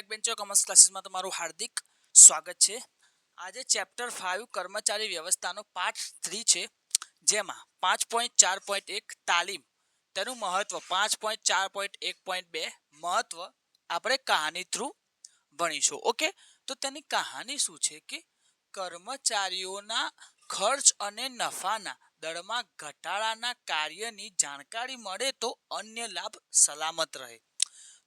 Back bencher commerce ક્લાસીસમાં તમારું હાર્દિક સ્વાગત છે। આજે ચેપ્ટર 5 કર્મચારી વ્યવસ્થાનો પાઠ 3 છે, જેમાં 5.4.1 તાલીમ તેનું મહત્વ 5.4.1.2 મહત્વ આપણે કહાની થ્રુ ભણીશું। ઓકે, તો તેની કહાની શું છે કે કર્મચારીઓના ખર્ચ અને નફાના દરમાં ઘટાડાના કાર્યની જાણકારી મળે તો અન્ય લાભ સલામત રહે।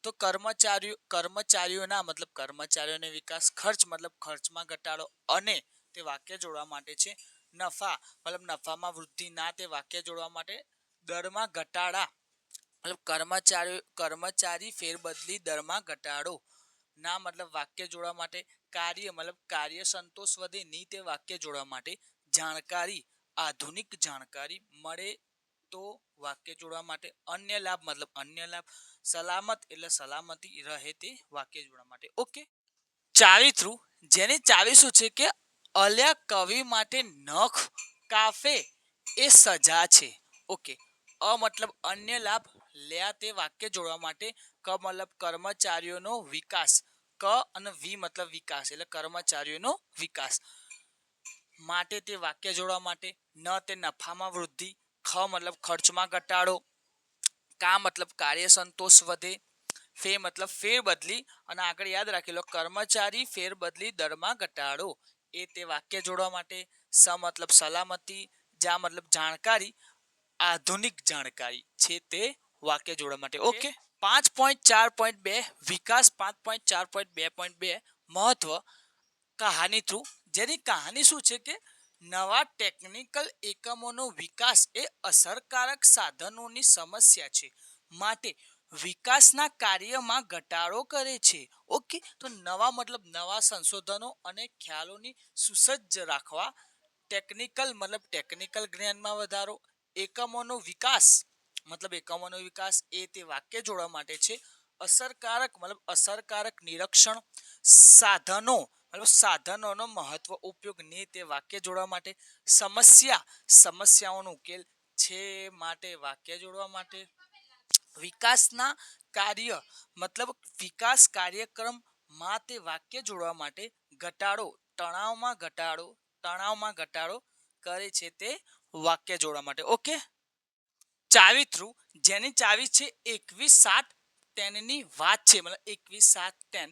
તો કર્મચારીઓના મતલબ કર્મચારીઓને વિકાસ, ખર્ચ મતલબ ખર્ચમાં ઘટાડો, અને તે વાક્ય જોડવા માટે છે નફા મતલબ નફામાં વૃદ્ધિ ના, તે વાક્ય જોડવા માટે દરમાં ઘટાડા મતલબ કર્મચારી ફેરબદલી દરમાં ઘટાડો ના મતલબ વાક્ય જોડવા માટે કાર્ય મતલબ કાર્ય સંતોષ વધે ની, તે વાક્ય જોડવા માટે જાણકારી આધુનિક જાણકારી મળે તો વાક્ય જોડવા માટે અન્ય લાભ મતલબ અન્ય લાભ, સલામત એટલે સલામતી રહે તે વાક્ય જોડવા માટે। ઓકે, ચાવી થ્રુ જેની ચાવી શું છે કે અલ્યા કવિ માટે નખ કાફે એ સજા છે। ઓકે, અ મતલબ અન્ય લાભ, લ્યા તે વાક્ય જોડવા માટે ક મતલબ કર્મચારીઓનો વિકાસ, ક અને વી મતલબ વિકાસ એટલે કર્મચારીઓનો વિકાસ માટે તે વાક્ય જોડવા માટે, ન તે નફામાં વૃદ્ધિ, ખ મતલબ ખર્ચમાં ઘટાડો, કા મતલબ કાર્ય સંતોષ વધે, ફે મતલબ ફેરબદલી અને આગળ યાદ રાખી લો કર્મચારી ફેરબદલી દરમાં ઘટાડો એ તે વાક્ય જોડવા માટે, સ મતલબ સલામતી, જા મતલબ જાણકારી આધુનિક જાણકારી છે તે વાક્ય જોડવા માટે। ઓકે, 5.4.2 વિકાસ 5.4.2.2 મહત્વ કહાની થ્રુ જેની કહાની શું છે કે નવા ટેકનિકલ એકમોનો વિકાસ એ અસરકારક સાધનોની સમસ્યા છે માટે વિકાસના કાર્યમાં ઘટાડો કરે છે। ઓકે, તો નવા મતલબ નવા સંશોધનો અને ખ્યાલોની સુસજ્જ રાખવા, ટેકનિકલ મતલબ ટેકનિકલ જ્ઞાનમાં વધારો, એકમોનો વિકાસ મતલબ એકમોનો વિકાસ એ તે વાક્ય જોડવા માટે છે અસરકારક મતલબ અસરકારક નિરીક્ષણ, સાધનો મતલબ સાધનોનો મહત્વ ઉપયોગ ને તે વાક્ય જોડવા માટે, સમસ્યાઓનો ઉકેલ છે માટે વાક્ય જોડવા માટે, વિકાસના કાર્ય મતલબ વિકાસ કાર્યક્રમ માં તે વાક્ય જોડવા માટે, ઘટાડો તણાવમાં ઘટાડો કરે છે તે વાક્ય જોડવા માટે। ઓકે, ચાવી થ્રુ જેની ચાવી છે 21/7/10 ની વાત છે મતલબ 21/7/10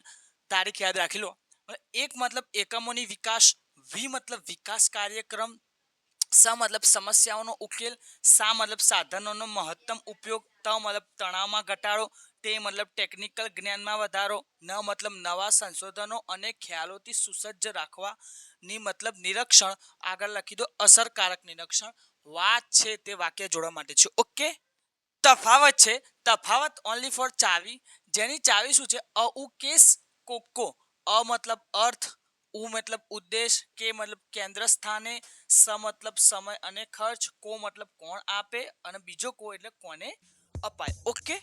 તારીખ યાદ રાખી લો। એક મતલબ એકમોની વિકાસ, વી મતલબ વિકાસ કાર્યક્રમ, સ મતલબ સમસ્યાઓનો ઉકેલ, સા મતલબ સાધનોનો મહત્તમ ઉપયોગ, ત મતલબ તણાવમાં ઘટાડો, તે મતલબ ટેકનિકલ જ્ઞાનમાં વધારો, ન મતલબ નવા સંશોધનો અને ખ્યાલોથી સુસજ્જ રાખવા, ની મતલબ નિરીક્ષણ આગળ લખી દો અસરકારક નિરીક્ષણ, વાત છે તે વાક્ય જોડવા માટે છે। ઓકે, તફાવત છે તફાવત ઓનલી ફોર ચાવી જેની ચાવી શું છે અ કેસ કોકો, અ મતલબ અર્થ, ઉ મતલબ ઉદ્દેશ, કે મતલબ કેન્દ્ર સ્થાને, સ મતલબ સમય અને ખર્ચ, કો મતલબ કોણ આપે અને બીજો કો એટલે કોને અપાય। ઓકે,